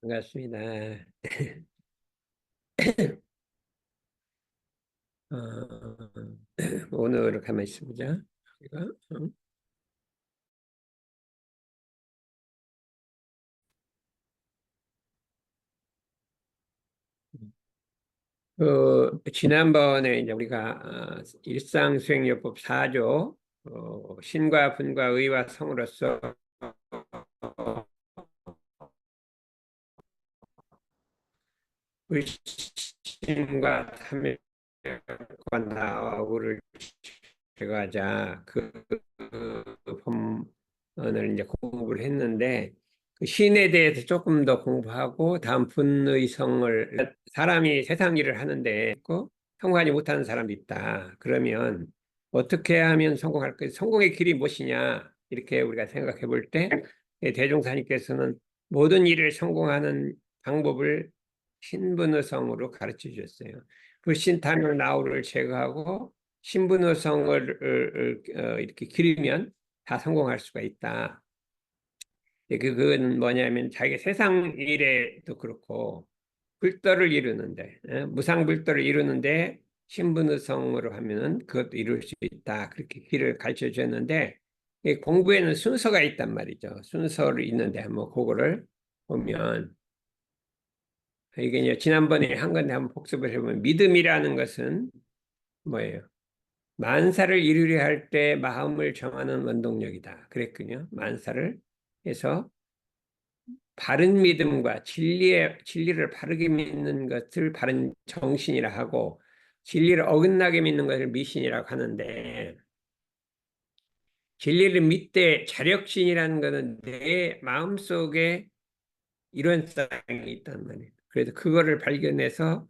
반갑습니다. 어, 오늘 가만 있어보자. 제가 지난번에 이제 우리가 일상수행요법 4조 신과 분과 의와 성으로서 의심과 탐욕과 나하고를 제거하자 그 본문을 이제 공부를 했는데 그 신에 대해서 조금 더 공부하고 다음 분의성을 사람이 세상 일을 하는데 성공하지 못하는 사람도 있다. 그러면 어떻게 하면 성공할까? 성공의 길이 무엇이냐? 이렇게 우리가 생각해 볼 때 대종사님께서는 모든 일을 성공하는 방법을 신분의성으로 가르쳐 주셨어요. 불신탐욕 나우를 제거하고 신분의성을 이렇게 기르면 다 성공할 수가 있다. 그건 뭐냐면 자기 세상 일에도 그렇고 불도를 이루는데 무상불도를 이루는데 신분의성으로 하면은 그것도 이룰 수 있다. 그렇게 길을 가르쳐 주셨는데 공부에는 순서가 있단 말이죠. 순서를 있는데 뭐 그거를 보면 이게 이제 지난번에 한 건데 한번 복습을 해보면 믿음이라는 것은 뭐예요? 만사를 이루려 할 때 마음을 정하는 원동력이다. 그랬군요. 만사를 해서 바른 믿음과 진리를 바르게 믿는 것을 바른 정신이라 하고 진리를 어긋나게 믿는 것을 미신이라고 하는데 진리를 믿되 자력신이라는 것은 내 마음속에 이론상이 있단 말이에요. 그래서 그거를 발견해서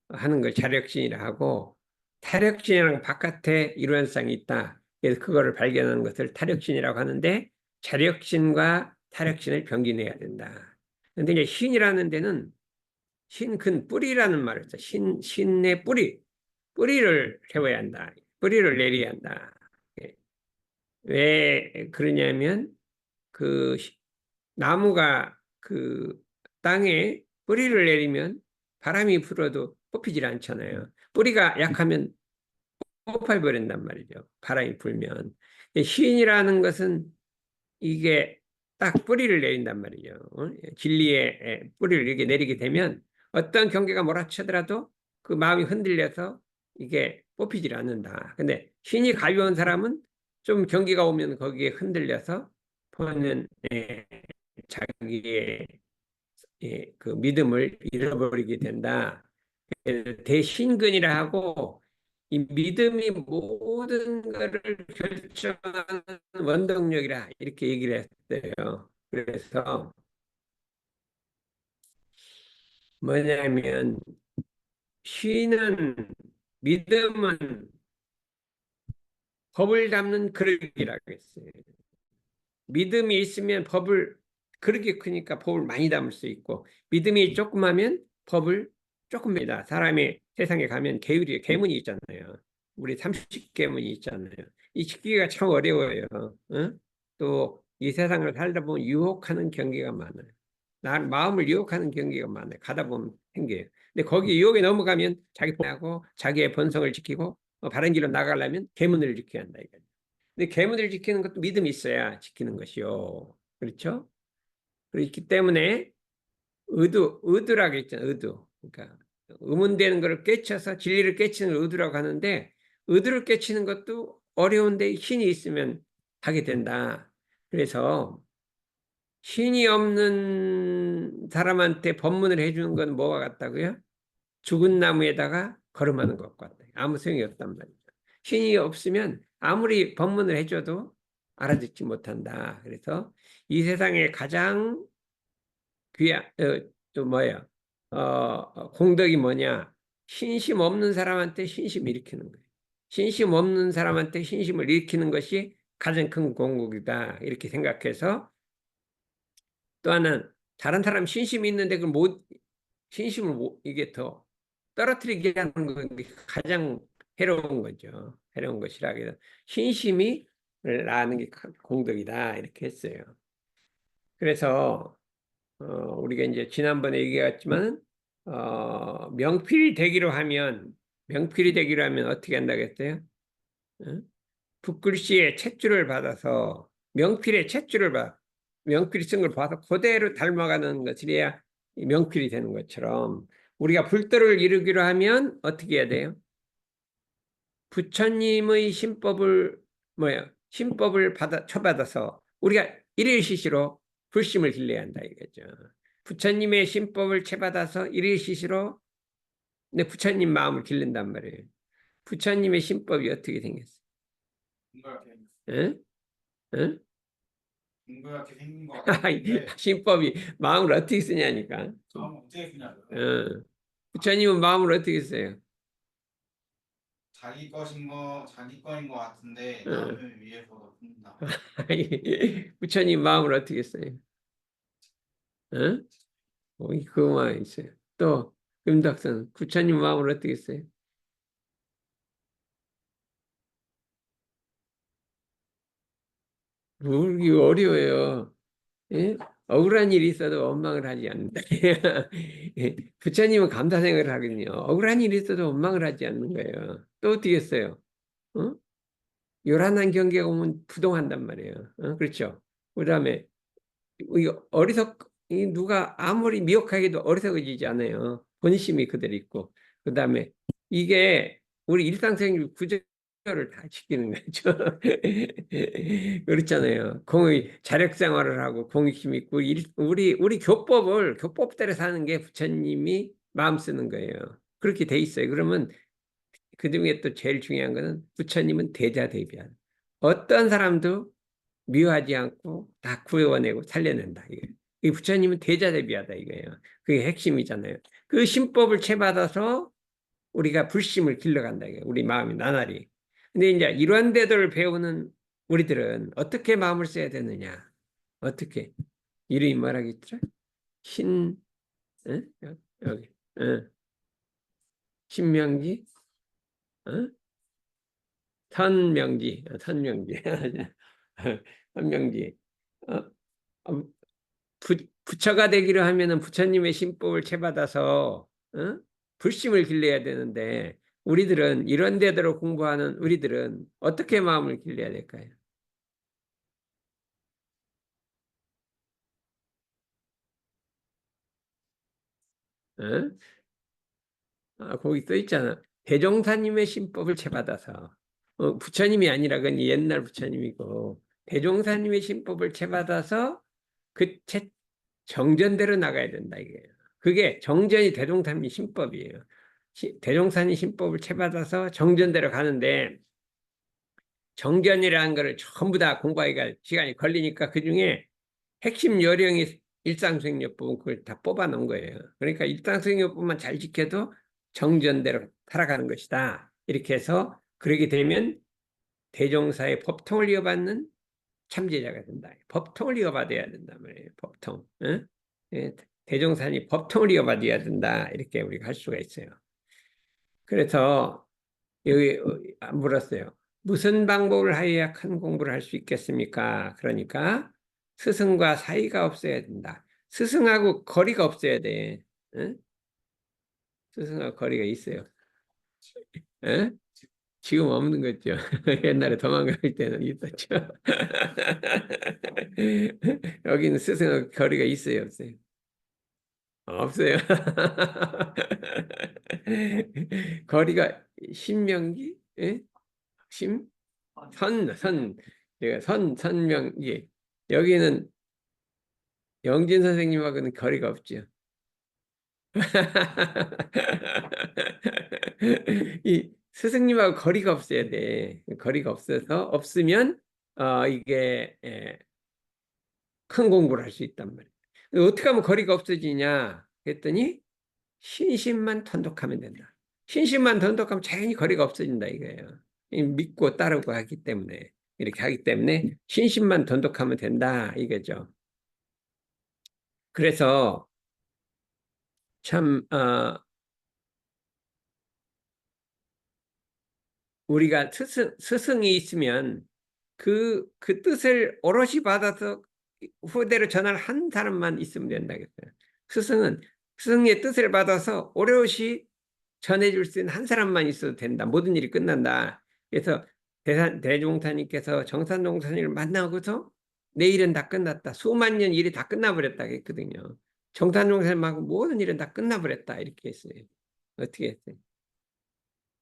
하는 걸 자력신이라 하고 타력신이랑 바깥에 이론상이 있다. 그래서 그거를 발견하는 것을 타력신이라고 하는데 자력신과 타력신을 병기해야 된다. 근데 이제 신이라는 데는 신근 뿌리라는 말을 써. 신의 뿌리를 세워야 한다. 뿌리를 내려야 한다. 예. 왜 그러냐면 그 나무가 그 땅에 뿌리를 내리면 바람이 불어도 뽑히질 않잖아요. 뿌리가 약하면 뽑아버린단 말이죠. 바람이 불면. 시인이라는 것은 이게 딱 뿌리를 내린단 말이죠. 진리의 뿌리를 이렇게 내리게 되면 어떤 경계가 몰아치더라도 그 마음이 흔들려서 이게 뽑히질 않는다. 근데 신이 가벼운 사람은 좀 경계가 오면 거기에 흔들려서 보는 자기의 그 믿음을 잃어버리게 된다. 대신근이라 하고 이 믿음이 모든 것을 결정하는 원동력이라 이렇게 얘기를 했어요. 그래서 뭐냐면 쉬는 믿음은 법을 담는 그릇이라고 했어요. 믿음이 있으면 법을 그렇게 크니까 법을 많이 담을 수 있고 믿음이 조금하면 법을 조금입니다. 사람이 세상에 가면 계문이 있잖아요. 우리 30계문이 있잖아요. 이 지키기가 참 어려워요. 응? 또 이 세상을 살다 보면 유혹하는 경계가 많아요. 나 마음을 유혹하는 경계가 많아요. 가다 보면 생겨요. 근데 거기 유혹에 넘어가면 자기 하고 자기의 본성을 지키고 바른 길로 나가려면 계문을 지켜야 한다 이거죠. 근데 계문을 지키는 것도 믿음이 있어야 지키는 것이요. 그렇죠? 그렇기 때문에 의도라고 했잖아요. 의도. 그러니까 의문되는 것을 깨쳐서 진리를 깨치는 걸 의도라고 하는데 의도를 깨치는 것도 어려운데 힘이 있으면 하게 된다. 그래서 신이 없는 사람한테 법문을 해주는 건 뭐가 같다고요? 죽은 나무에다가 걸음하는 것 같아요. 아무 소용이 없단 말이죠. 신이 없으면 아무리 법문을 해줘도 알아듣지 못한다. 그래서 이 세상에 가장 귀한 또 뭐야 공덕이 뭐냐? 신심 없는 사람한테 신심 일으키는 거예요. 신심 없는 사람한테 신심을 일으키는 것이 가장 큰 공덕이다. 이렇게 생각해서 또 하나는 다른 사람 신심이 있는데 그걸 못 신심을 못, 이게 더 떨어뜨리게 하는 게 가장 해로운 거죠. 해로운 것이라 그래서 신심이 나는 게 공덕이다 이렇게 했어요. 그래서 우리가 이제 지난번에 얘기했지만 명필이 되기로 하면 어떻게 한다고 했어요? 어? 붓글씨의 탯줄을 받아서 명필의 탯줄을 명필이 쓴 걸 봐서 그대로 닮아가는 것이래야 명필이 되는 것처럼 우리가 불도를 이루기로 하면 어떻게 해야 돼요? 부처님의 신법을 쳐받아서 우리가 일일시시로 불심을 길러야 한다 이거죠. 부처님의 신법을 쳐받아서 일일시시로 내 부처님 마음을 기른단 말이에요. 부처님의 신법이 어떻게 생겼어? 응? 응? 동그랗게 생긴 것 같은데 신법이 마음을 어떻게 쓰냐니까. 마음 어떻게 쓰냐고요? 응. 부처님은 마음을 어떻게 써요? 자기 거인 것 같은데 응. 남을 위해서 쓴다. 부처님 마음을 어떻게 써요? 응? 그만 있어요. 또 금닥선 부처님 마음을 어떻게 써요? 모르기 어려워요. 예? 억울한 일이 있어도 원망을 하지 않는다. 예, 부처님은 감사생활을 하거든요. 억울한 일이 있어도 원망을 하지 않는 거예요. 또 어떻게 했어요? 어? 요란한 경계가 오면 부동한단 말이에요. 그렇죠? 그다음에 누가 아무리 미혹하게도 어리석어지지 않아요. 본심이 그대로 있고. 그다음에 이게 우리 일상생활 구조를 다 지키는 거죠. 그렇잖아요. 공의 자력생활을 하고 공익심 있고 우리 교법대로 사는 게 부처님이 마음 쓰는 거예요. 그렇게 돼 있어요. 그러면 그중에 또 제일 중요한 거는 부처님은 대자대비한 어떤 사람도 미워하지 않고 다 구해내고 살려낸다. 이 부처님은 대자대비하다 이거예요. 그게 핵심이잖아요. 그 신법을 채받아서 우리가 불심을 길러간다 이거예요. 우리 마음이 나날이. 근데 이제 이러한 대도를 배우는 우리들은 어떻게 마음을 써야 되느냐? 어떻게? 이름이 뭐라겠죠? 신, 응? 여기, 응. 신명기, 응? 선명지, 선명지. 어, 어, 부처가 되기로 하면은 부처님의 신법을 채받아서 불심을 길러야 되는데 우리들은 이런 데대로 공부하는 우리들은 어떻게 마음을 길러야 될까요? 어? 거기 써 있잖아. 대종사님의 신법을 채받아서 부처님이 아니라 그건 옛날 부처님이고 대종사님의 신법을 채받아서 그 정전대로 나가야 된다 이게요. 그게 정전이 대종사님 신법이에요. 대종사님 신법을 채받아서 정전대로 가는데 정견이라는 거를 전부 다 공부하기가 시간이 걸리니까 그중에 핵심 요령이 일상수행요법은 그걸 다 뽑아 놓은 거예요. 그러니까 일상수행요법만 잘 지켜도 정전대로 살아가는 것이다. 이렇게 해서 그러게 되면 대종사의 법통을 이어받는 참제자가 된다. 법통을 이어받아야 된단 말이에요. 법통. 응? 예, 대종사니 법통을 이어받아야 된다. 이렇게 우리가 할 수가 있어요. 그래서 여기 물었어요. 무슨 방법을 하여야 큰 공부를 할 수 있겠습니까? 그러니까 스승과 사이가 없어야 된다. 스승하고 거리가 없어야 돼. 응? 스승하고 거리가 있어요. 응? 지금 없는 거죠. 옛날에 도망갈 때는 있었죠. 여기는 스승하고 거리가 있어요, 없어요? 없어요. 거리가 신명기? 예? 심? 제가 선명기. 여기는 영진 선생님하고는 거리가 없죠. 이 스승님하고 거리가 없어야 돼. 거리가 없으면, 이게, 큰 공부를 할 수 있단 말이에요. 어떻게 하면 거리가 없어지냐? 그랬더니, 신심만 돈독하면 된다. 신심만 돈독하면 자연히 거리가 없어진다 이거예요. 믿고 따르고 하기 때문에 이렇게 하기 때문에 신심만 돈독하면 된다 이거죠. 그래서 참 우리가 스승이 있으면 그 뜻을 오롯이 받아서 후대로 전할 한 사람만 있으면 된다겠어요. 스승은 스승의 뜻을 받아서 오롯이 전해줄 수 있는 한 사람만 있어도 된다. 모든 일이 끝난다. 그래서 대종사님께서 정산동사님을 만나고서 내일은 다 끝났다. 수만 년 일이 다 끝나버렸다 했거든요. 정산동사님하고 모든 일은 다 끝나버렸다. 이렇게 했어요. 어떻게 했어요?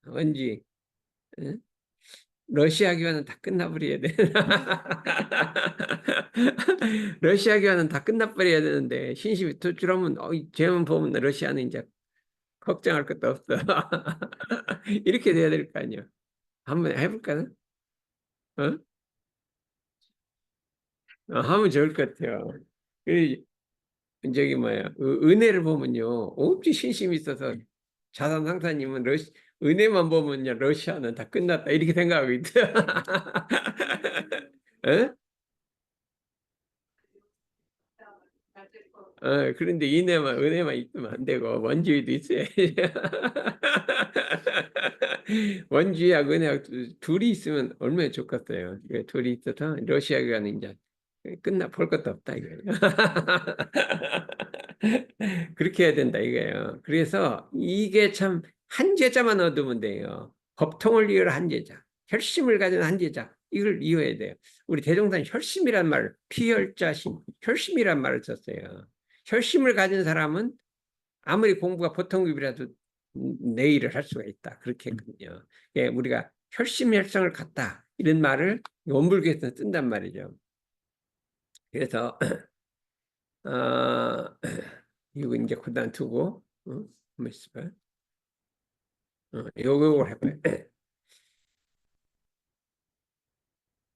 왠지 응? 러시아 교환은 다 끝나버려야 돼. 러시아 교환은 다 끝나버려야 되는데 신심이 tul어오면 쟤만 보면 러시아는 이제 걱정할 것도 없어. 이렇게 돼야 될 거 아니야. 한번 해볼까나? 어? 하면 좋을 것 같아요. 그 저기 뭐야 은혜를 보면요 엄청 신심이 있어서 자산 상사님은 은혜만 보면요 러시아는 다 끝났다 이렇게 생각하고 있죠. 어? 그런데 은혜만 있으면 안 되고, 원주의도 있어야지. 원주의하고 은혜하고 둘이 있으면 얼마나 좋겠어요. 둘이 있어서 러시아가는 이제 볼 것도 없다, 이거예요. 그렇게 해야 된다, 이거예요. 그래서 이게 참 한 제자만 얻으면 돼요. 법통을 이을 한 제자, 혈심을 가진 한 제자, 이걸 이어야 돼요. 우리 대종단 혈심이란 말, 피혈자심, 혈심이란 말을 썼어요. 혈심을 가진 사람은 아무리 공부가 보통 급이라도 내 일을 할 수가 있다. 그렇게 했거든요. 예, 우리가 혈심혈성을 갖다 이런 말을 원불교에서 쓴단 말이죠. 그래서 어, 이거 이제 그다음 두고 한번 있어봐요. 요거 해봐요.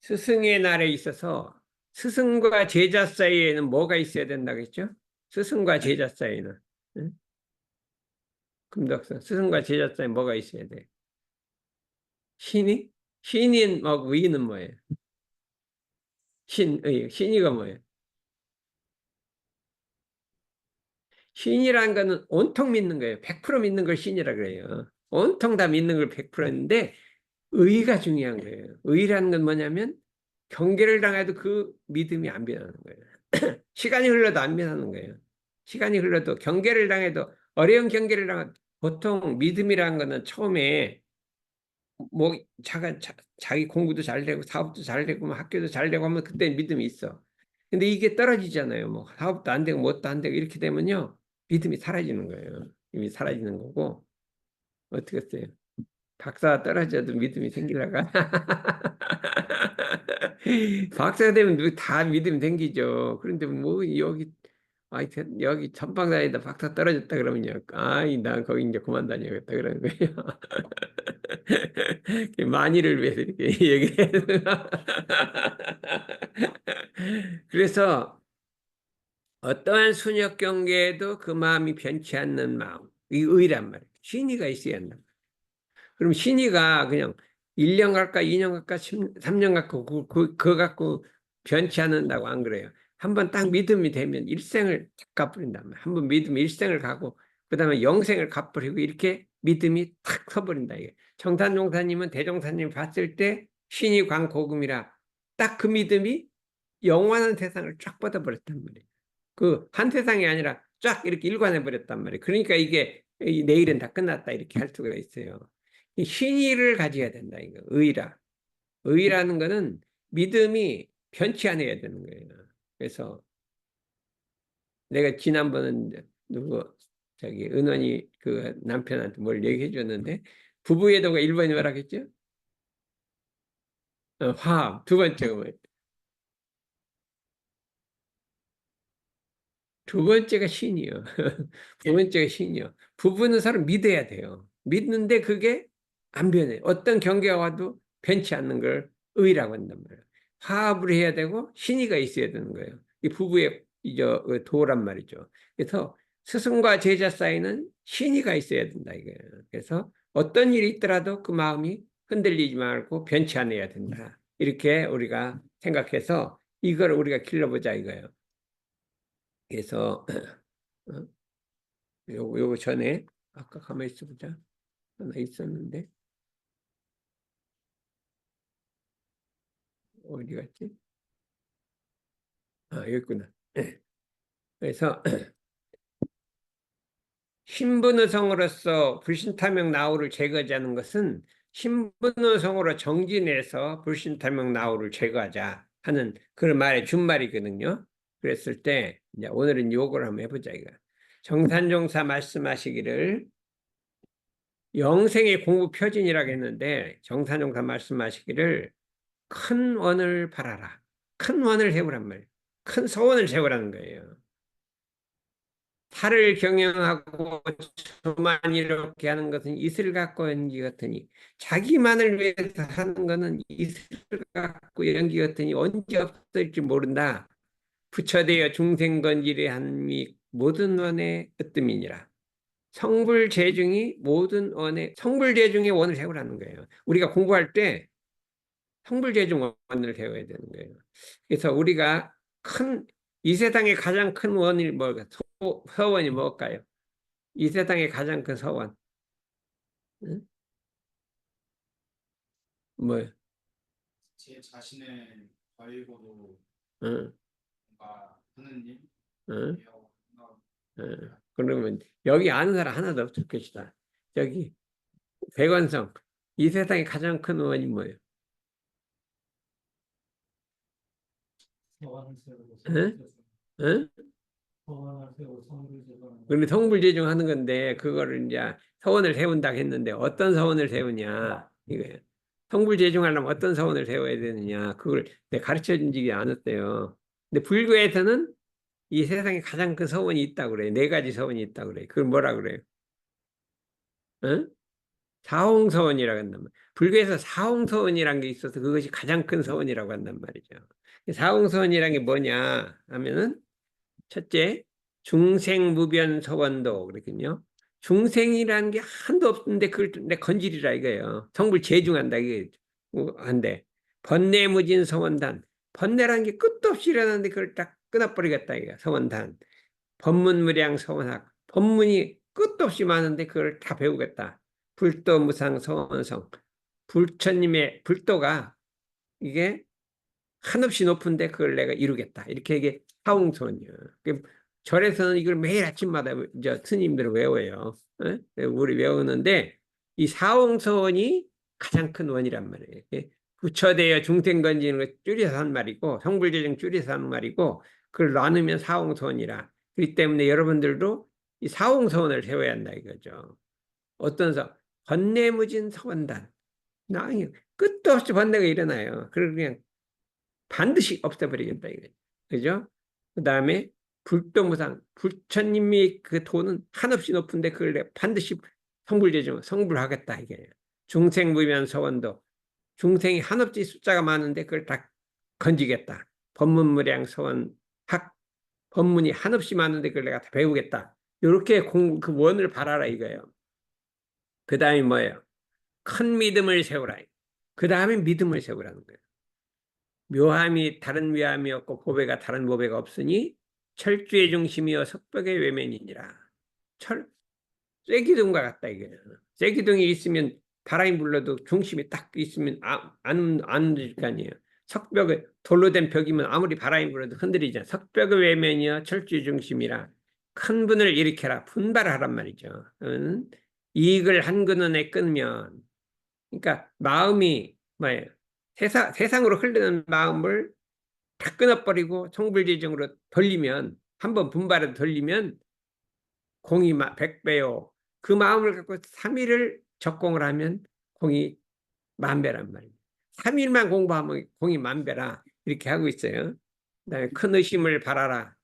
스승의 날에 있어서 스승과 제자 사이에는 뭐가 있어야 된다겠죠? 스승과 제자 사이에는 응? 금덕선 스승과 제자 사이에 뭐가 있어야 돼? 신이? 신인 뭐 위는 뭐예요? 신이가 뭐예요? 신이라는 거는 온통 믿는 거예요. 100% 믿는 걸 신이라 그래요. 온통 다 믿는 걸 100%인데 의가 중요한 거예요. 의라는 건 뭐냐면 경계를 당해도 그 믿음이 안 변하는 거예요. 시간이 흘러도 안 변하는 거예요. 시간이 흘러도 경계를 당해도 어려운 경계를 당해도 보통 믿음이라는 거는 처음에 뭐 자기 공부도 잘 되고 사업도 잘 되고 뭐 학교도 잘 되고 하면 그때 믿음이 있어. 근데 이게 떨어지잖아요. 뭐 사업도 안 되고 뭣도 안 되고 이렇게 되면요. 믿음이 사라지는 거예요. 이미 사라지는 거고 어떻게 했어요? 박사가 떨어져도 믿음이 생기려가? 박사가 되면 다 믿음이 생기죠. 그런데 뭐 여기 전방다니다 박사 떨어졌다 그러면요. 난 거기 이제 그만 다녀야겠다 그러는 거예요. 만일을 위해서 이렇게 얘기해서. 그래서 어떠한 순역 경계에도 그 마음이 변치 않는 마음, 이 의란 말이에요. 신의가 있어야 한다. 그럼 신의가 그냥 1년 갈까, 2년 갈까, 3년 갈까, 그거 갖고 변치 않는다고 안 그래요. 한번 딱 믿음이 되면 일생을 갚아버린단 말이에요. 한번 믿으면 일생을 가고, 그 다음에 영생을 갚아버리고, 이렇게 믿음이 탁 서버린다. 이게. 정탄종사님은 대종사님 봤을 때 신이 광고금이라 딱 그 믿음이 영원한 세상을 쫙 뻗어버렸단 말이에요. 그 한 세상이 아니라 쫙 이렇게 일관해 버렸단 말이에요. 그러니까 이게 내일은 다 끝났다 이렇게 할 수가 있어요. 이 신의를 가져야 된다 이거 의라. 의라는 거는 믿음이 변치 않아야 되는 거예요. 그래서 내가 지난번은 누구 은원이 그 남편한테 뭘 얘기해 줬는데 부부애도가 1번이 뭐라겠죠? 화합. 두 번째가 뭐예요? 두 번째가 신이요. 두 번째가 신이요. 부부는 서로 믿어야 돼요. 믿는데 그게 안 변해. 어떤 경계가 와도 변치 않는 걸 의라고 한단 말이에요. 화합을 해야 되고 신의가 있어야 되는 거예요. 이 부부의 그 도란 말이죠. 그래서 스승과 제자 사이는 신의가 있어야 된다 이거예요. 그래서 어떤 일이 있더라도 그 마음이 흔들리지 말고 변치 않아야 된다. 이렇게 우리가 생각해서 이걸 우리가 길러보자 이거예요. 그래서 요거 전에 아까 가만히 있어보자 하나 있었는데 어디 갔지? 여기 있구나. 그래서 신분의성으로서 불신타명 나우를 제거하자는 것은 신분의성으로 정진해서 불신타명 나우를 제거하자 하는 그런 말의 준말이거든요. 그랬을 때 이제 오늘은 요걸 한번 해보자 이거. 정산종사 말씀하시기를 영생의 공부 표진이라고 했는데 정산종사 말씀하시기를 큰 원을 바라라. 큰 원을 세우란 말이에요. 큰 서원을 세우라는 거예요. 타를 경영하고 저만 이렇게 하는 것은 이슬 갖고 연기 같으니 자기만을 위해서 하는 것은 이슬 갖고 연기 같으니 언제 없을지 모른다. 부처되어 중생건질의 한미 모든 원의 으뜸이니라. 성불재중이 모든 원의 성불재중의 원을 세우라는 거예요. 우리가 공부할 때 성불재중 원을 세워야 되는 거예요. 그래서 우리가 이 세상의 가장 큰 원이 뭘까? 서원이 뭘까요? 이 세상의 가장 큰 서원. 응? 뭐요? 제 자신을 버리고도 응, 뭔가 하는 일, 응, 배워, 뭔가 응. 그러면 여기 아는 사람 하나도 없을 것이다. 여기 백원성. 이 세상의 가장 큰 원이 뭐예요? 서원을 세우고 응? 응? 서원을 세우고 성불 제거하는 그런데 성불재중하는 건데 그거를 이제 서원을 세운다고 했는데 어떤 서원을 세우냐 이거예요. 성불재중하려면 어떤 서원을 세워야 되느냐 그걸 내가 가르쳐 준 적이 않았대요. 근데 불교에서는 이 세상에 가장 큰 서원이 있다고 그래요. 네 가지 서원이 있다고 그래요. 그걸 뭐라 그래요? 응? 사홍서원이라고 한단 말이에요. 불교에서 사홍서원이라는 게 있어서 그것이 가장 큰 서원이라고 한단 말이죠. 사홍서원이라는 게 뭐냐 하면은 첫째, 중생무변서원도 그렇군요. 중생이라는 게 한도 없는데 그걸 내 건질이라 이거예요. 성불 재중한다 이게 한데 번뇌무진 서원단 번뇌라는 게 끝도 없이 일어나는데 그걸 딱 끊어버리겠다 이거 서원단 법문무량 서원학 법문이 끝도 없이 많은데 그걸 다 배우겠다. 불도무상 서원성 불처님의 불도가 이게 한없이 높은데 그걸 내가 이루겠다. 이렇게 이게 사홍선이야. 절에서는 이걸 매일 아침마다 이제 스님들은 외워요. 우리 외우는데 이 사홍선이 가장 큰 원이란 말이에요. 부처되어 중생건지는 걸 줄여서 한 말이고 성불재정 줄여서 한 말이고 그걸 나누면 사홍선이라. 그렇기 때문에 여러분들도 이 사홍선을 세워야 한다 이거죠. 어떤 번뇌무진 서원단. 끝도 없이 번뇌가 일어나요. 그냥 반드시 없애버리겠다 이거죠. 그죠? 그 다음에 불도무상 부처님이 그 돈은 한없이 높은데 그걸 내가 반드시 성불제죠. 성불하겠다 이게 중생무변 서원도 중생이 한없이 숫자가 많은데 그걸 다 건지겠다. 법문무량 서원 학 법문이 한없이 많은데 그걸 내가 다 배우겠다. 이렇게 그 원을 바라라 이거예요. 그 다음에 뭐예요? 큰 믿음을 세우라. 그 다음에 믿음을 세우라는 거예요. 묘함이 다른 묘함이 없고 보배가 다른 보배가 없으니 철주의 중심이여 석벽의 외면이니라. 쇠기둥과 같다 이게. 쇠기둥이 있으면 바람이 불러도 중심이 딱 있으면 안 흔들릴 거 아니에요. 석벽에 돌로 된 벽이면 아무리 바람이 불어도 흔들리잖아. 석벽의 외면이여 철주의 중심이라. 큰 분을 일으켜라. 분발하란 말이죠. 이익을 한 근원에 끊으면 그러니까 마음이 뭐예요? 세상으로 흐르는 마음을 다 끊어버리고 성불지정으로 돌리면 한번 분발해 돌리면 공이 100배요. 그 마음을 갖고 3일을 적공을 하면 공이 10,000배란 말이에요. 3일만 공부하면 공이 10,000배라 이렇게 하고 있어요. 그다음에 큰 의심을 바라라.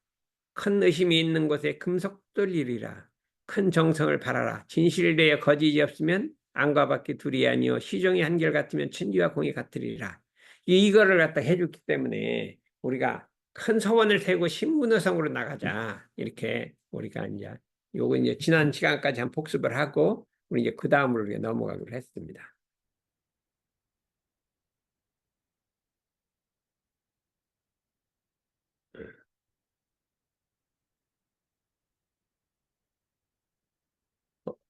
큰 의심이 있는 곳에 금속돌리리라. 큰 정성을 바라라. 진실되어 거짓이 없으면 안과 밖에 둘이 아니요 시종이 한결같으면 천지와 공이 같으리라. 이거를 갖다 해줬기 때문에 우리가 큰 서원을 세고 신문의성으로 나가자. 이렇게 우리가 이제 요거 이제 지난 시간까지 한 복습을 하고 우리 이제 그 다음으로 넘어가기로 했습니다.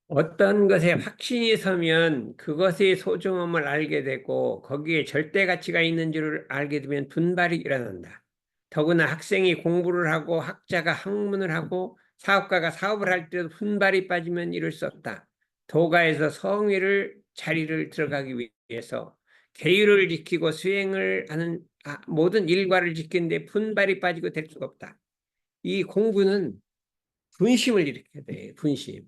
어떤 것에 확신이 서면 그것의 소중함을 알게 되고 거기에 절대 가치가 있는 줄을 알게 되면 분발이 일어난다. 더구나 학생이 공부를 하고 학자가 학문을 하고 사업가가 사업을 할 때도 분발이 빠지면 이룰 수 없다. 도가에서 성의를 자리를 들어가기 위해서 계율을 지키고 수행을 하는 모든 일과를 지키는데 분발이 빠지고 될 수가 없다. 이 공부는 분심을 일으켜야 돼. 분심.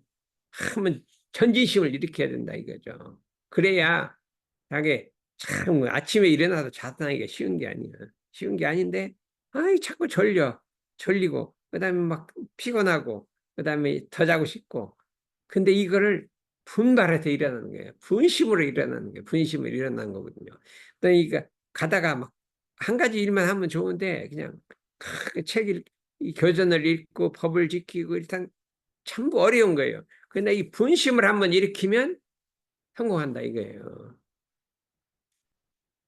한번 천진심을 일으켜야 된다 이거죠. 그래야 자기 참 아침에 일어나서 자산하기가 쉬운 게 아니야. 쉬운 게 아닌데 아이 자꾸 졸리고 그다음에 막 피곤하고 그다음에 더 자고 싶고 근데 이거를 분발해서 일어나는 거예요. 분심으로 일어나는 거예요. 분심으로 일어나는 거거든요. 그러니까 가다가 막 한 가지 일만 하면 좋은데 그냥 이 교전을 읽고 법을 지키고 일단 참 어려운 거예요. 근데 이 분심을 한번 일으키면 성공한다 이거예요.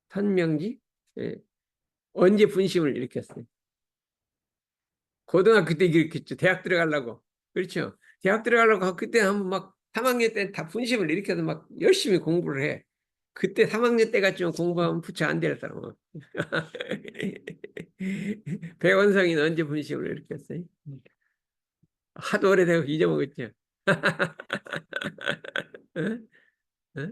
선명지? 예. 언제 분심을 일으켰어요? 고등학교 때 일으켰죠. 대학 들어가려고. 그렇죠. 대학 들어가려고 그때 한번 막 3학년 때 다 분심을 일으켜서 막 열심히 공부를 해. 그때 3학년 때 같지만 공부하면 부처 안 되는 사람은. 백원성이는 언제 분심을 일으켰어요? 하도 오래되고 잊어먹었죠. 어? 어?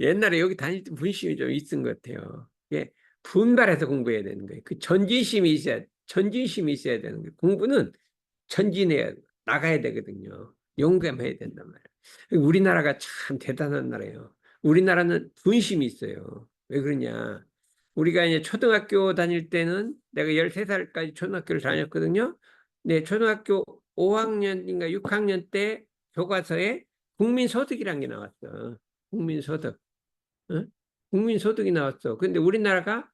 옛날에 여기 다닐 때 분심이 좀 있은 것 같아요. 예, 분발해서 공부해야 되는 거예요. 그 전진심이 있어야 되는 거예요. 공부는 전진해야, 나가야 되거든요. 용감해야 된단 말이에요. 우리나라가 참 대단한 나라예요. 우리나라는 분심이 있어요. 왜 그러냐. 우리가 이제 초등학교 다닐 때는 내가 13살까지 초등학교를 다녔거든요. 네, 초등학교 5학년인가 6학년 때 교과서에 국민소득이라는 게 나왔어. 국민소득. 어? 국민소득이 나왔어. 근데 우리나라가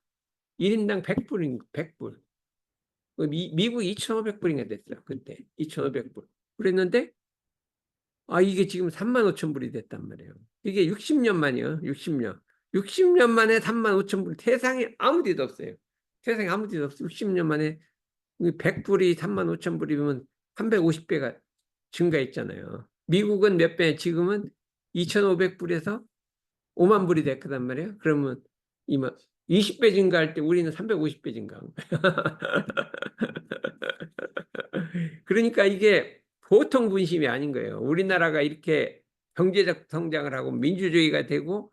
1인당 100불인, 100불. 미국이 2,500불인가 됐어. 그때. 2,500불. 그랬는데, 이게 지금 3만 5천 불이 됐단 말이에요. 이게 60년 만이요. 60년. 60년 만에 3만 5천 불. 세상에 아무 데도 없어요. 세상에 아무 데도 없어. 60년 만에 100불이 3만 5천 불이면 350배가 증가했잖아요. 미국은 몇 배? 지금은 2,500불에서 5만 불이 됐단 말이에요. 그러면 이만 20배 증가할 때 우리는 350배 증가한 거예요. 그러니까 이게 보통 분심이 아닌 거예요. 우리나라가 이렇게 경제적 성장을 하고 민주주의가 되고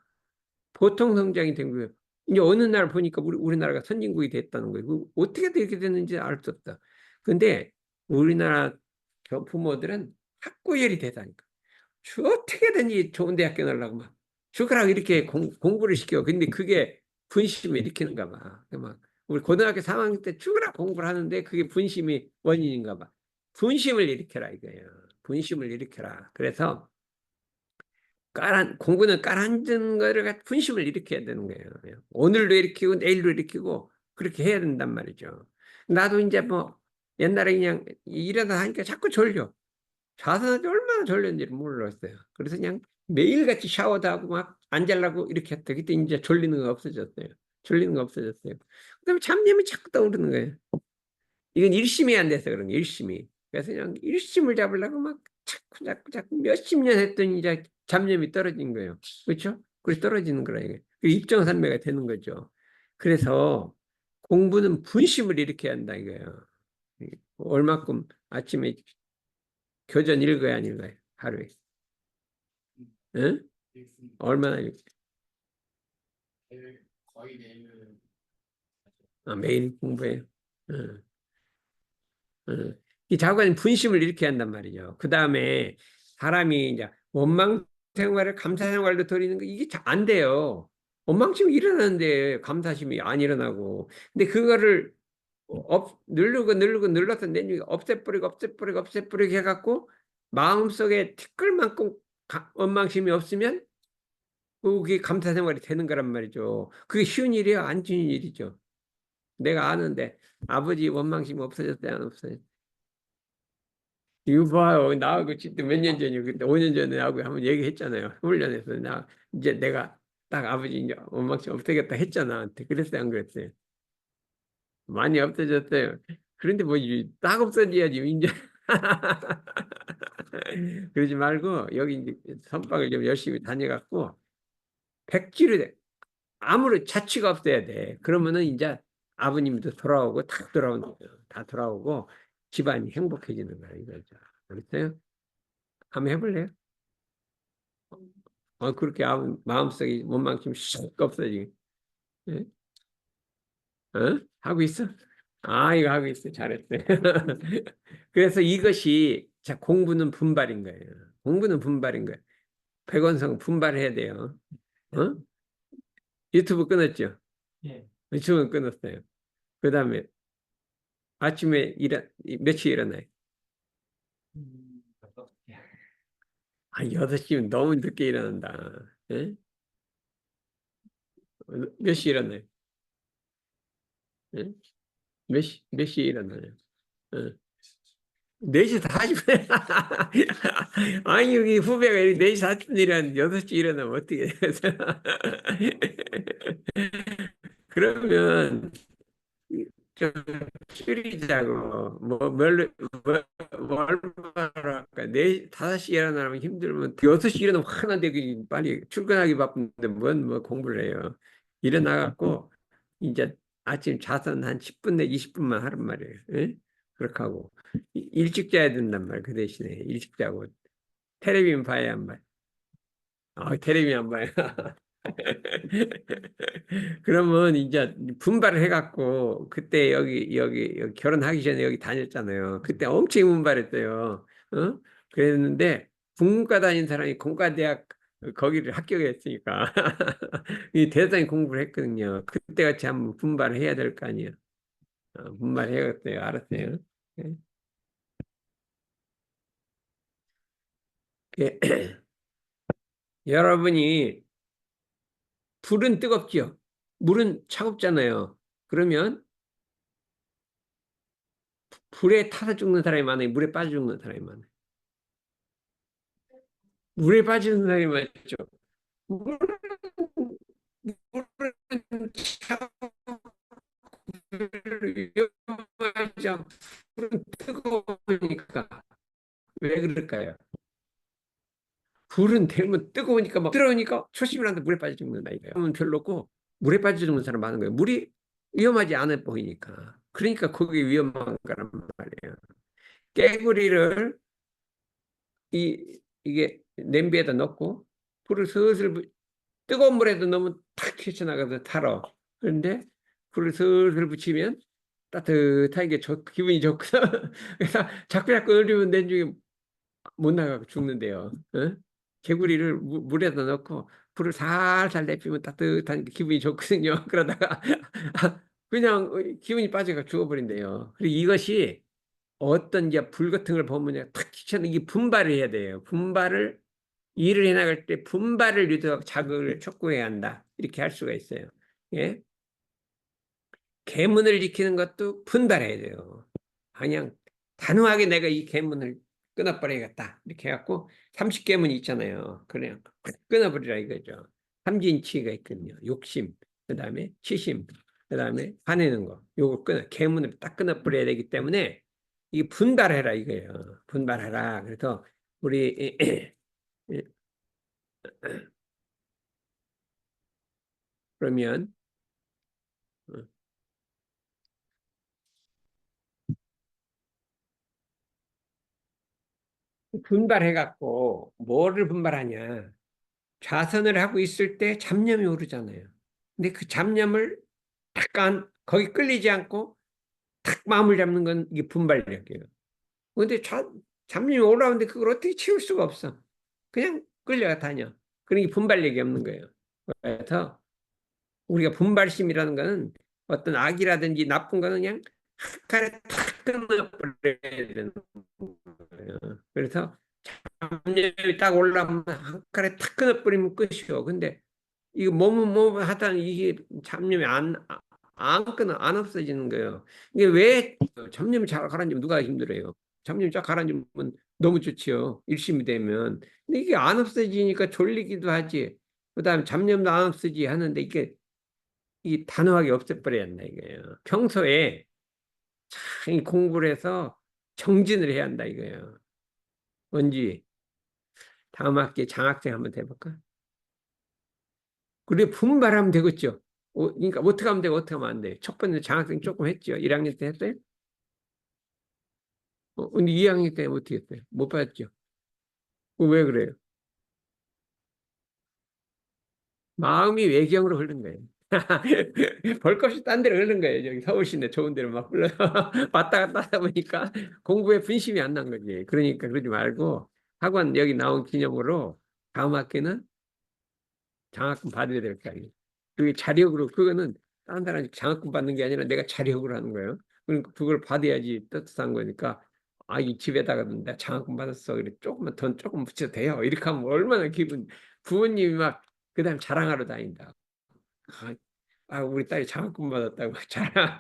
보통 성장이 된 거예요. 이제 어느 날 보니까 우리나라가 선진국이 됐다는 거예요. 어떻게 이렇게 됐는지 알 수 없다. 근데 우리나라 부모들은 학구열이 대단하니까. 어떻게든지 좋은 대학교 넣으려고 막 죽으라고 이렇게 공부를 시켜. 근데 그게 분심을 일으키는가 봐. 막 우리 고등학교 3학년 때 죽으라 공부를 하는데 그게 분심이 원인인가 봐. 분심을 일으켜라 이거예요. 분심을 일으켜라. 그래서 공부는 깔아앉은 거를 분심을 일으켜야 되는 거예요. 오늘도 일으키고 내일도 일으키고 그렇게 해야 된단 말이죠. 나도 이제 뭐 옛날에 그냥 일하다 하니까 자꾸 졸려. 자선한테 얼마나 졸렸는지 몰랐어요. 그래서 그냥 매일같이 샤워도 하고 막 안 자려고 이렇게 했다. 그때 이제 졸리는 거 없어졌어요. 졸리는 거 없어졌어요. 그다음에 잡념이 자꾸 떠오르는 거예요. 이건 일심이 안 돼서 그런 거예요. 일심이. 그래서 그냥 일심을 잡으려고 막 자꾸 몇십 년 했더니 이제 잡념이 떨어진 거예요. 그렇죠? 그래서 떨어지는 거라 이게. 입정산매가 되는 거죠. 그래서 공부는 분심을 일으켜야 한다 이거예요. 얼마큼 아침에 교전 읽어야 안 읽어요? 하루에. 응? 얼마나 읽어요? 거의 매일 매일 공부해요. 응. 응. 이 자관이 분심을 일으켜야 한단 말이죠. 그 다음에 사람이 이제 원망 생활을 감사 생활로 돌리는 거 이게 잘 안 돼요. 원망심이 일어나는데 감사심이 안 일어나고. 근데 그거를 누르고 눌러서 내니 없애버리고 해갖고 마음속에 티끌만큼 원망심이 없으면 그게 감사 생활이 되는 거란 말이죠. 그게 쉬운 일이에요? 안 쉬운 일이죠. 내가 아는데 아버지 원망심이 없어졌어요? 안 없어졌어요? 이거 봐요. 나하고 진짜 몇 년 전이요. 그때 5년 전에 하고 한번 얘기했잖아요. 훈련에서 이제 내가 딱 아버지 이제 원망심 없애겠다 했잖아. 그랬어요? 안 그랬어요? 많이 없어졌어요. 그런데 뭐 딱 없어져야지 이제. 그러지 말고 여기 이제 선박을 좀 열심히 다녀갖고 백지를 아무런 자취가 없어야 돼. 그러면은 이제 아버님도 돌아오고 다 돌아오는 거예요. 다 돌아오고 집안이 행복해지는 거예요. 이거죠. 알았어요? 한번 해볼래요? 그렇게 마음속에 원망심 쑥 없어지게. 예? 하고 있어? 이거 하고 있어. 잘했어. 그래서 이것이, 자, 공부는 분발인 거예요. 공부는 분발인 거예요. 백원성 분발해야 돼요. 어? 유튜브 끊었죠? 예. 유튜브 끊었어요. 그 다음에 아침에 며칠 일어나요? 예. 8시면 너무 늦게 일어난다. 예? 몇 시 일어나요? 예? 몇 시에 일어나요? 예. 4시 40분. 아니, 여기 후배가 4시 40분 일어나는데 6시 일어나면 어떻게 해? 그러면 좀 줄이자고. 뭘 말할까? 5시 일어나면 힘들면 6시 일어나면 화나는데 빨리 출근하기 바쁜데 뭐 공부를 해요. 일어나갖고 이제 아침 자선 한 10분 내 20분만 하란 말이에요. 예? 그렇게 하고 일찍 자야 된단 말이에요. 그 대신에 일찍 자고 텔레비전 봐야 한 말. 텔레비전 안 봐요. 그러면 이제 분발을 해갖고 그때 여기 결혼하기 전에 여기 다녔잖아요. 그때 엄청 분발했어요. 어? 그랬는데 국문과 다닌 사람이 공과대학 거기를 합격했으니까 이 대단히 공부를 했거든요. 그때 같이 한번 분발을 해야 될 거 아니에요. 분발해야겠어요. 알았어요. 예. 예. 여러분이 불은 뜨겁죠. 물은 차갑잖아요. 그러면 불에 타서 죽는 사람이 많아요. 물에 빠져 죽는 사람이 많아요. 물에 빠지는 사람이 많죠. 물은, 물은 위험하지 않고 불은 뜨거우니까. 왜 그럴까요? 불은 되면 뜨거우니까 막 뜨거우니까 초심을 하는데 물에 빠져 죽는다 이거예요. 그러면 별로고 물에 빠져 죽는 사람 많은 거예요. 물이 위험하지 않아 보이니까. 그러니까 거기 위험한 거란 말이에요. 깨구리를 이게 냄비에다 넣고 불을 슬슬 뜨거운 물에도 넣으면 탁 튀쳐나가서 달아. 그런데 불을 슬슬 붙이면 따뜻한 게 기분이 좋거든. 그래서 자꾸 얼리면 내중에 못 나가고 죽는데요. 어? 개구리를 물에다 넣고 불을 살살 내피면 따뜻한 게 기분이 좋거든요. 그러다가 그냥 기분이 빠져가 죽어버린대요. 그리고 이것이 어떤 이제 불 같은 걸 보면 탁 튀쳐나가 이게 분발을 해야 돼요. 일을 해나갈 때 분발을 유도하고 자극을 촉구해야 한다. 이렇게 할 수가 있어요. 예? 계문을 지키는 것도 분발해야 돼요. 그냥 단호하게 내가 이 계문을 끊어버려야겠다. 이렇게 해갖고 30계문이 있잖아요. 그냥 끊어버리라 이거죠. 삼진치가 있거든요. 욕심, 그 다음에 치심, 그 다음에 화내는 거. 요거 계문을 딱 끊어버려야 되기 때문에 이게 분발해라 이거예요. 분발해라. 그래서 우리 그러면 분발해갖고 뭐를 분발하냐. 좌선을 하고 있을 때 잡념이 오르잖아요. 근데 그 잡념을 거기 끌리지 않고 탁 마음을 잡는 건 이게 분발력이에요. 근데 잡념이 올라오는데 그걸 어떻게 치울 수가 없어. 그냥 끌려가 다녀. 그러니까 분발력이 없는 거예요. 그래서 우리가 분발심이라는 거는 어떤 악이라든지 나쁜 거는 그냥 한 칼에 탁 끊어버려야 되는 거예요. 그래서 잡념이 딱 올라오면 한 칼에 탁 끊어버리면 끝이요. 근데 이거 뭐뭐 하다 이게 잡념이 안 없어지는 거예요. 이게 왜 잡념이 잘 가라앉으면 누가 힘들어요? 잡념이 쫙 가라앉으면 너무 좋지요. 일심이 되면. 근데 이게 안 없어지니까 졸리기도 하지. 그다음에 잡념도 안 없어지 하는데 이 단호하게 없애버려야 한다 이거예요. 평소에 참 공부를 해서 정진을 해야 한다 이거예요. 뭔지 다음 학기에 장학생 한번 해볼까? 그래 분발하면 되겠죠. 그러니까 어떻게 하면 되고 어떻게 하면 안 돼. 첫 번째 장학생 조금 했죠. 1학년 때 했어요? 근데 2학년 때 어떻게 했어요? 못 받았죠. 왜 그래요? 마음이 외경으로 흐른 거예요. 볼 것 없이 딴 데로 흐른 거예요. 여기 서울시내 좋은 데로 막 흘러 왔다 갔다 하다 보니까 공부에 분심이 안 난 거지. 그러니까 그러지 말고 학원 여기 나온 기념으로 다음 학기는 장학금 받아야 될 거 아니에요. 그게 자력으로 그거는 다른 사람이 장학금 받는 게 아니라 내가 자력으로 하는 거예요. 그러니까 그걸 받아야지 떳떳한 거니까 이 집에다가 내가 장학금 받았어. 그래 조금만 돈 조금 붙여도 돼요. 이렇게 하면 얼마나 기분 부모님이 막 그다음 자랑하러 다닌다. 아, 우리 딸이 장학금 받았다고 자랑.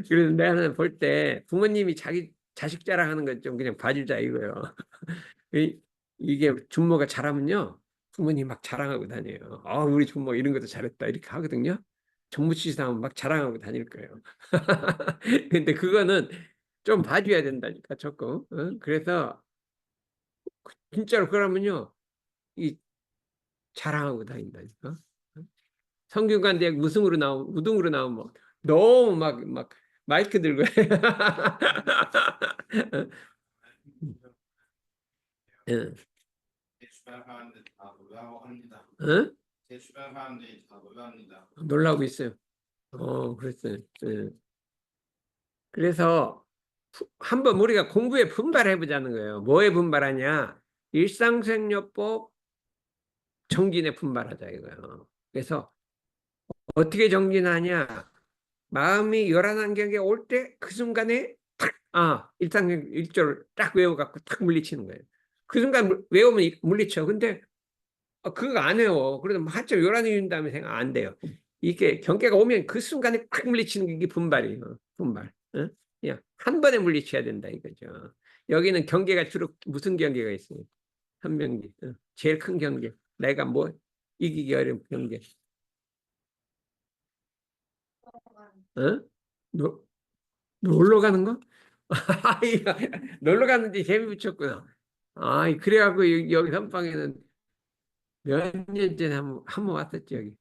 그래서 내가 볼 때 부모님이 자기 자식 자랑하는 건 좀 그냥 봐주자 이거요. 이- 이게 준모가 잘하면요 부모님 막 자랑하고 다녀요. 우리 준모 이런 것도 잘했다 이렇게 하거든요. 정무치상 하면 막 자랑하고 다닐 거예요. 근데 그거는 좀 봐줘야 된다니까 조금. 그래서 진짜로 그러면요 이 자랑하고 다닌다니까. 성균관대 무승으로 나오면 우등으로 나오면 너무 막 마이크 들고 응. 제 주변 사람들 다 놀라고 합니다. 응? 제 주변 사람들이 다 놀랍니다. 놀라고 있어요. 그랬어요. 예. 그래서 한번 우리가 공부에 분발해 보자는 거예요. 뭐에 분발하냐? 일상생활법 정진에 분발하자 이거예요. 그래서 어떻게 정진하냐? 마음이 열한안경에 올 때 그 순간에 일상생 일조를 딱 외워갖고 딱 물리치는 거예요. 그 순간 외우면 물리쳐. 근데 그거 안 해요. 그래도 한참 요란히 준 다음에 생각 안 돼요. 이게 경계가 오면 그 순간에 팍 물리치는 게 이게 분발이에요. 분발. 어? 그냥 한 번에 물리쳐야 된다 이거죠. 여기는 경계가 주로 무슨 경계가 있어요? 한명기. 제일 큰 경계. 내가 뭐 이기기 어려운 경계. 어? 노, 놀러 가는 거? 이거 놀러 갔는데 재미 붙였구나. 그래갖고 여기 선방에는 몇 년 전에 한번 왔었지 여기.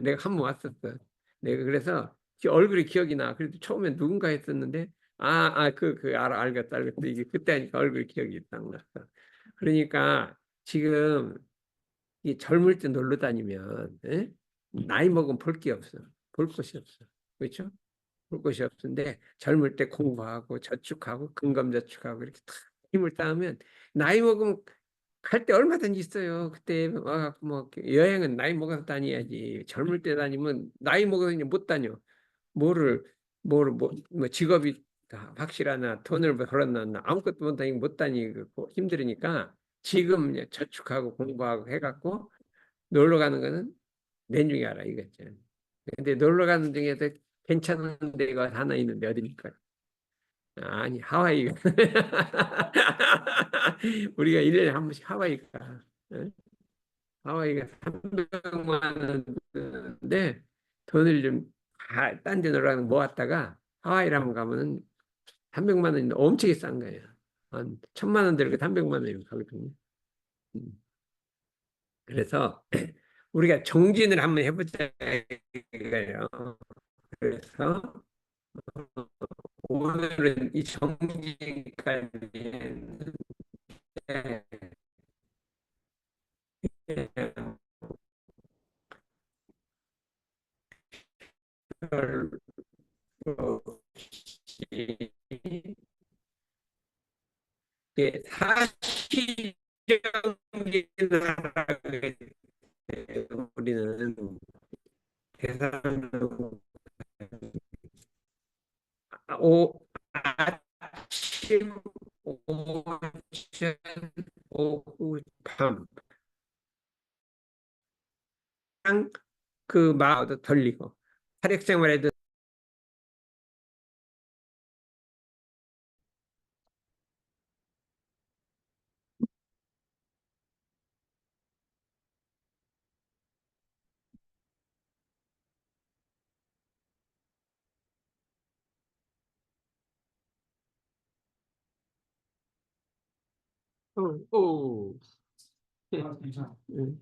내가 한 번 왔었어. 내가 그래서 얼굴이 기억이 나. 그래도 처음에 누군가 했었는데, 알겠다, 알겠다. 이게 그때 하니까 얼굴 기억이 딱 났어. 그러니까 지금 이 젊을 때 놀러 다니면, 나이 먹으면 볼 게 없어. 볼 것이 없어. 그렇죠? 볼 것이 없는데 젊을 때 공부하고 저축하고 근검저축하고 이렇게 탁 힘을 쌓으면 나이 먹으면 갈 때 얼마든지 있어요. 그때 뭐 여행은 나이 먹어서 다녀야지. 젊을 때 다니면 나이 먹어서 이제 못 다녀. 뭐를 뭐 직업이 확실하나 돈을 벌었나 아무것도 못 다니고 못 다니고 힘들으니까 지금 이제 저축하고 공부하고 해갖고 놀러 가는 거는 내중에 알아 이거죠. 근데 놀러 가는 중에서 괜찮은 데가 하나 있는데 어디입니까? 아니 하와이가 우리가 1년에 한 번씩 하와이 가. 응? 하와이가 300만 원인데 돈을 좀 딴 데 놀러 가는 거 모았다가 하와이라면 가면은 300만 원인데 엄청 싼 거예요. 한 1,000만 원 들고 300만 원이면 가거든요. 음. 그래서 우리가 정진을 한번 해보자 이거예요. 그래서 오늘은 이 정지까지 사실적인 우리는 계산하고 아침, 오전, 오후, 밤 그 마음도 돌리고 사력생활에도 오, 괜찮아. 응.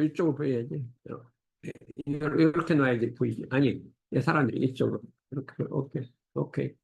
이쪽을 보여야지. 이렇게 놔야지 보이지. 아니, 사람들이 이쪽으로. 이렇게, 오케이.